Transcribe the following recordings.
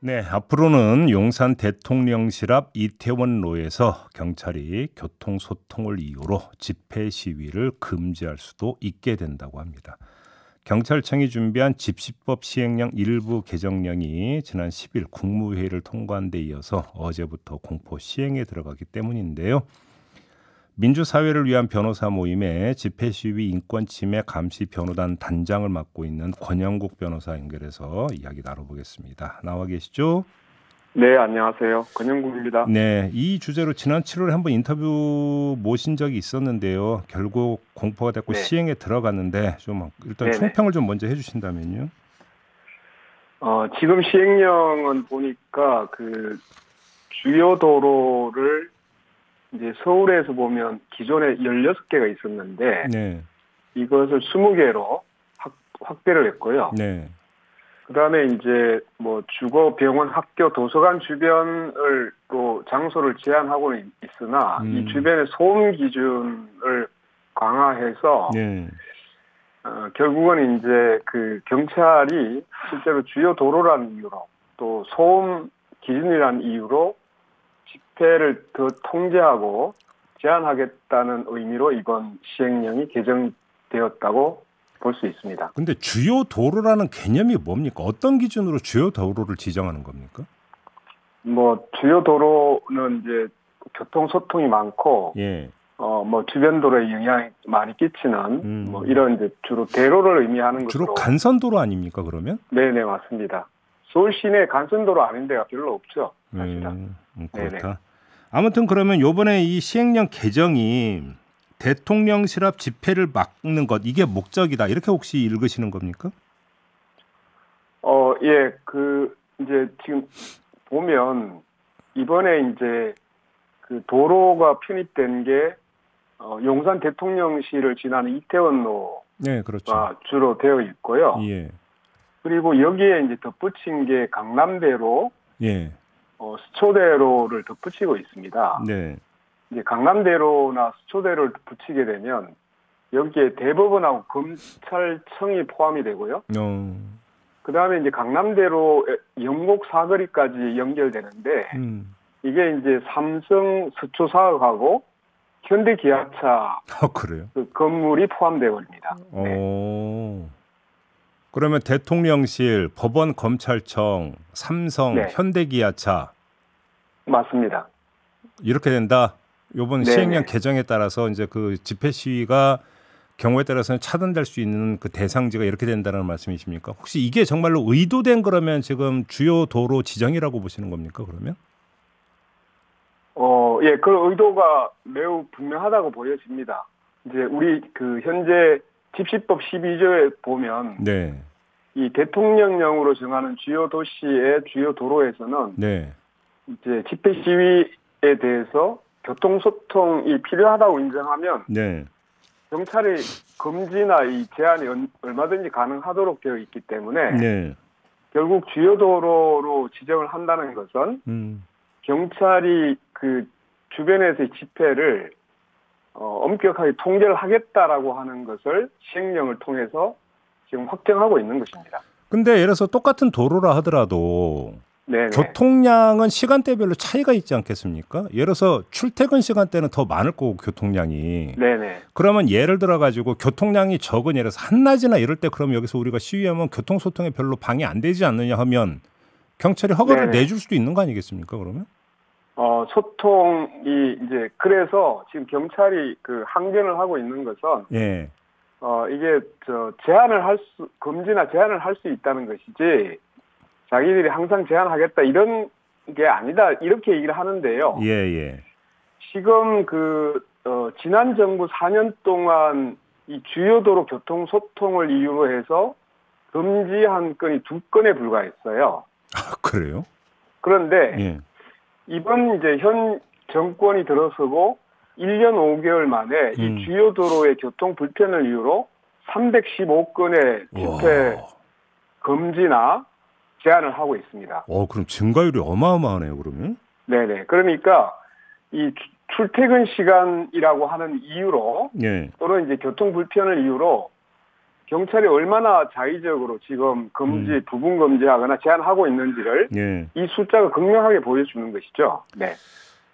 네, 앞으로는 용산 대통령실 앞 이태원로에서 경찰이 교통소통을 이유로 집회 시위를 금지할 수도 있게 된다고 합니다. 경찰청이 준비한 집시법 시행령 일부 개정령이 지난 10일 국무회의를 통과한 데 이어서 어제부터 공포 시행에 들어가기 때문인데요. 민주사회를 위한 변호사 모임의 집회시위 인권침해 감시 변호단 단장을 맡고 있는 권영국 변호사 연결해서 이야기 나눠보겠습니다. 나와 계시죠? 네, 안녕하세요. 권영국입니다. 네, 이 주제로 지난 7월에 한번 인터뷰 모신 적이 있었는데요. 결국 공포가 됐고 네. 시행에 들어갔는데 좀 일단 네네. 총평을 좀 먼저 해주신다면요. 지금 시행령은 보니까 그 주요 도로를 이제 서울에서 보면 기존에 16개가 있었는데 네, 이것을 20개로 확대를 했고요. 네, 그다음에 이제 뭐 주거, 병원, 학교, 도서관 주변을 또 장소를 제한하고는 있으나 이 주변의 소음 기준을 강화해서 네. 결국은 이제 그 경찰이 실제로 주요 도로라는 이유로 또 소음 기준이라는 이유로 집회를 더 통제하고 제한하겠다는 의미로 이번 시행령이 개정되었다고 볼 수 있습니다. 근데 주요 도로라는 개념이 뭡니까? 어떤 기준으로 주요 도로를 지정하는 겁니까? 뭐 주요 도로는 이제 교통 소통이 많고 예. 뭐 주변 도로에 영향이 많이 끼치는 뭐 이런 이제 주로 대로를 의미하는 주로 것으로. 간선도로 아닙니까 그러면? 네네, 맞습니다. 서울 시내 간선도로 아닌 데가 별로 없죠, 사실은. 그렇다. 네네. 아무튼 그러면 요번에 이 시행령 개정이 대통령실 앞 집회를 막는 것 이게 목적이다 이렇게 혹시 읽으시는 겁니까? 예, 그 이제 지금 보면 이번에 이제 그 도로가 편입된 게 용산 대통령실을 지나는 이태원로가 네, 그렇죠. 주로 되어 있고요. 예, 그리고 여기에 이제 덧붙인 게 강남대로, 예, 수초대로를 덧붙이고 있습니다. 네, 이제 강남대로나 수초대로를 붙이게 되면 여기에 대법원하고 검찰청이 포함이 되고요. 그 다음에 이제 강남대로 영곡 사거리까지 연결되는데 이게 이제 삼성 수초사업하고 현대기아차 그래요? 그 건물이 포함되어 버립니다. 네. 그러면 대통령실, 법원, 검찰청, 삼성, 네. 현대기아차 맞습니다. 이렇게 된다. 이번 네네. 시행령 개정에 따라서 이제 그 집회 시위가 경우에 따라서는 차단될 수 있는 그 대상지가 이렇게 된다는 말씀이십니까? 혹시 이게 정말로 의도된 거라면 지금 주요 도로 지정이라고 보시는 겁니까? 그러면? 예, 그 의도가 매우 분명하다고 보여집니다. 이제 우리 그 현재 집시법 12조에 보면 네, 이 대통령령으로 정하는 주요 도시의 주요 도로에서는 네, 이제 집회 시위에 대해서 교통소통이 필요하다고 인정하면 네, 경찰이 금지나 이 제한이 얼마든지 가능하도록 되어 있기 때문에 네, 결국 주요 도로로 지정을 한다는 것은 경찰이 그 주변에서의 집회를 엄격하게 통제를 하겠다라고 하는 것을 시행령을 통해서 지금 확정하고 있는 것입니다. 근데 예를 들어서 똑같은 도로라 하더라도 네네. 교통량은 시간대별로 차이가 있지 않겠습니까? 예를 들어서 출퇴근 시간대는 더 많을 거고 교통량이. 네네. 그러면 예를 들어 가지고 교통량이 적은 예를 들어서 한낮이나 이럴 때 그럼 여기서 우리가 시위하면 교통소통에 별로 방해 안 되지 않느냐 하면 경찰이 허가를 네네. 내줄 수도 있는 거 아니겠습니까? 그러면? 소통이 이제 그래서 지금 경찰이 그 항변을 하고 있는 것은 예. 이게 금지나 제한을 할 수 있다는 것이지 자기들이 항상 제한하겠다 이런 게 아니다 이렇게 얘기를 하는데요. 예, 예. 지금 지난 정부 4년 동안 이 주요 도로 교통 소통을 이유로 해서 금지한 건이 2건에 불과했어요. 아, 그래요? 그런데 예. 이번 이제 현 정권이 들어서고 1년 5개월 만에 이 주요 도로의 교통 불편을 이유로 315건의 집회 금지나 제한을 하고 있습니다. 그럼 증가율이 어마어마하네요, 그러면? 네네. 그러니까 이 출퇴근 시간이라고 하는 이유로 예. 또는 이제 교통 불편을 이유로 경찰이 얼마나 자의적으로 지금 금지, 부분 금지하거나 제한하고 있는지를 예. 이 숫자가 극명하게 보여주는 것이죠. 네.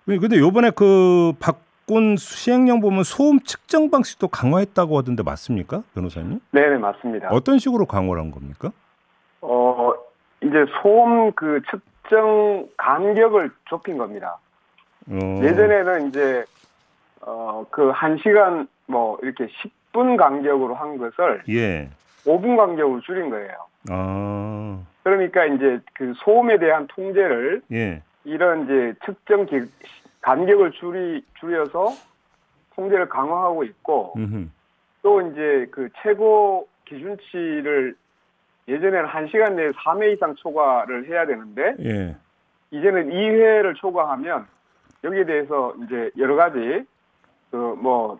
근데 요번에 그 바꾼 시행령 보면 소음 측정 방식도 강화했다고 하던데 맞습니까, 변호사님? 네, 맞습니다. 어떤 식으로 강화를 한 겁니까? 이제 소음 그 측정 간격을 좁힌 겁니다. 예전에는 이제 그 1시간 뭐 이렇게 10분 간격으로 한 것을 예. 5분 간격으로 줄인 거예요. 그러니까 이제 그 소음에 대한 통제를 예. 이런 이제 측정 간격을 줄여서 통제를 강화하고 있고 또 이제 그 최고 기준치를 예전에는 1시간 내에 3회 이상 초과를 해야 되는데 예. 이제는 2회를 초과하면 여기에 대해서 이제 여러 가지 그 뭐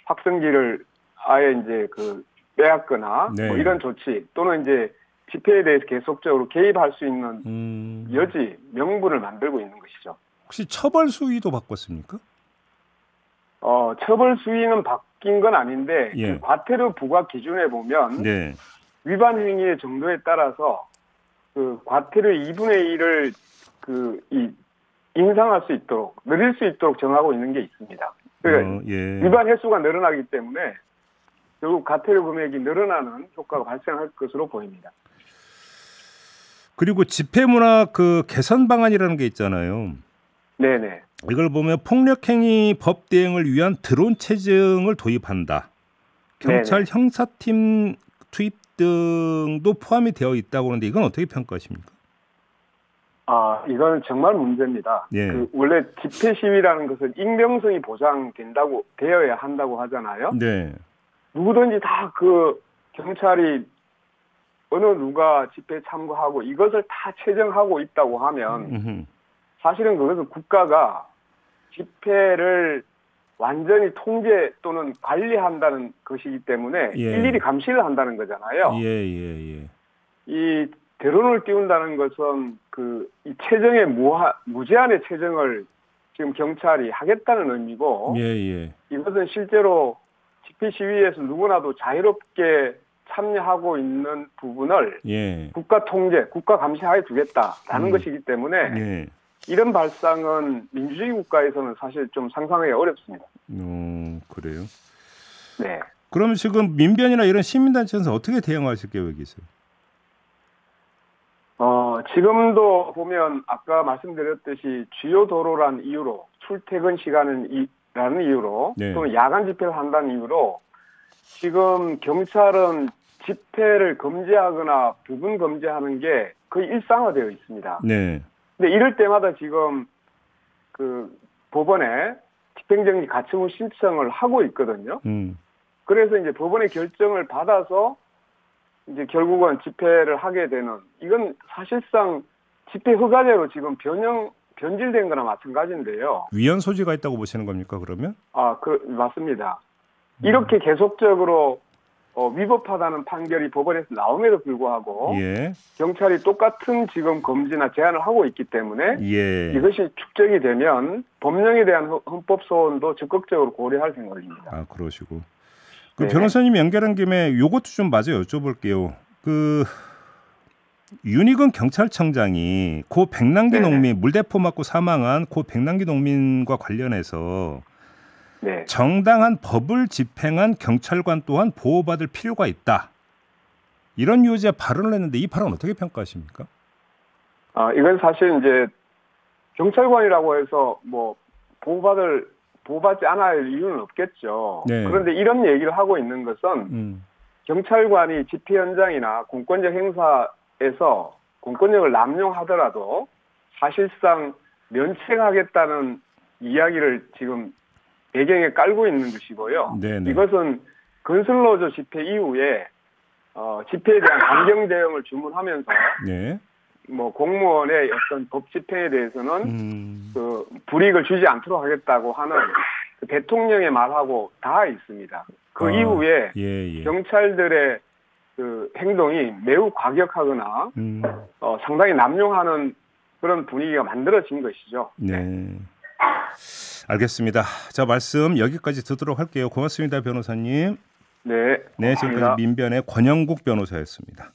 확성기를 아예 이제 그 빼앗거나 네. 뭐 이런 조치 또는 이제 집회에 대해서 계속적으로 개입할 수 있는 여지 명분을 만들고 있는 것이죠. 혹시 처벌 수위도 바꿨습니까? 처벌 수위는 바뀐 건 아닌데 예. 그 과태료 부과 기준에 보면 네. 위반 행위의 정도에 따라서 그 과태료의 2분의 1을 인상할 수 있도록 늘릴 수 있도록 정하고 있는 게 있습니다. 그러니까 예. 위반 횟수가 늘어나기 때문에 결국 과태료 금액이 늘어나는 효과가 발생할 것으로 보입니다. 그리고 집회 문화 그 개선 방안이라는 게 있잖아요. 네네. 이걸 보면 폭력행위 법 대응을 위한 드론 체증을 도입한다. 경찰 네네. 형사팀 투입 등도 포함이 되어 있다고 하는데 이건 어떻게 평가하십니까? 이건 정말 문제입니다. 예. 원래 집회 시위라는 것은 익명성이 되어야 한다고 하잖아요. 네. 누구든지 다 그 경찰이 어느 누가 집회에 참가하고 이것을 다 체정하고 있다고 하면 사실은 그것은 국가가 집회를 완전히 통제 또는 관리한다는 것이기 때문에 예. 일일이 감시를 한다는 거잖아요. 예. 이 드론을 띄운다는 것은 이 체정의 무제한의 체정을 지금 경찰이 하겠다는 의미고 예. 이것은 실제로 집회 시위에서 누구나도 자유롭게 참여하고 있는 부분을 예. 국가 통제, 국가 감시하에 두겠다라는 것이기 때문에 예. 이런 발상은 민주주의 국가에서는 사실 좀 상상하기 어렵습니다. 그래요? 네. 그러면 지금 민변이나 이런 시민단체에서 어떻게 대응하실 계획이세요? 지금도 보면 아까 말씀드렸듯이 주요 도로란 이유로 출퇴근 시간이라는 이유로 네. 또는 야간 집회를 한다는 이유로 지금 경찰은 집회를 금지하거나 부분 금지하는 게 거의 일상화되어 있습니다. 네. 근데 이럴 때마다 지금 그 법원에 집행정지 가처분 신청을 하고 있거든요. 그래서 이제 법원의 결정을 받아서 이제 결국은 집회를 하게 되는 이건 사실상 집회 허가제로 지금 변질된 거나 마찬가지인데요. 위헌 소지가 있다고 보시는 겁니까, 그러면? 맞습니다. 이렇게 계속적으로 위법하다는 판결이 법원에서 나옴에도 불구하고 예. 경찰이 똑같은 지금 금지나 제한을 하고 있기 때문에 예. 이것이 축적이 되면 법령에 대한 헌법 소원도 적극적으로 고려할 생각입니다. 그러시고. 변호사님 연결한 김에 요것도 좀 마저 여쭤볼게요. 윤희근 경찰청장이 고 백남기 농민 물대포 맞고 사망한 고 백남기 농민과 관련해서 네. 정당한 법을 집행한 경찰관 또한 보호받을 필요가 있다. 이런 요지의 발언을 했는데 이 발언 어떻게 평가하십니까? 이건 사실 이제 경찰관이라고 해서 뭐 보호받지 않아야 할 이유는 없겠죠. 네. 그런데 이런 얘기를 하고 있는 것은 경찰관이 집회 현장이나 공권력 행사에서 공권력을 남용하더라도 사실상 면책하겠다는 이야기를 지금 배경에 깔고 있는 것이고요. 네네. 이것은 건설노조 집회 이후에 집회에 대한 강경 대응을 주문하면서 네. 뭐 공무원의 어떤 법 집행에 대해서는 그 불이익을 주지 않도록 하겠다고 하는 그 대통령의 말하고 다 있습니다. 그 이후에 경찰들의 그 행동이 매우 과격하거나 상당히 남용하는 그런 분위기가 만들어진 것이죠. 네. 알겠습니다. 자, 말씀 여기까지 듣도록 할게요. 고맙습니다, 변호사님. 네, 네, 지금까지 민변의 권영국 변호사였습니다.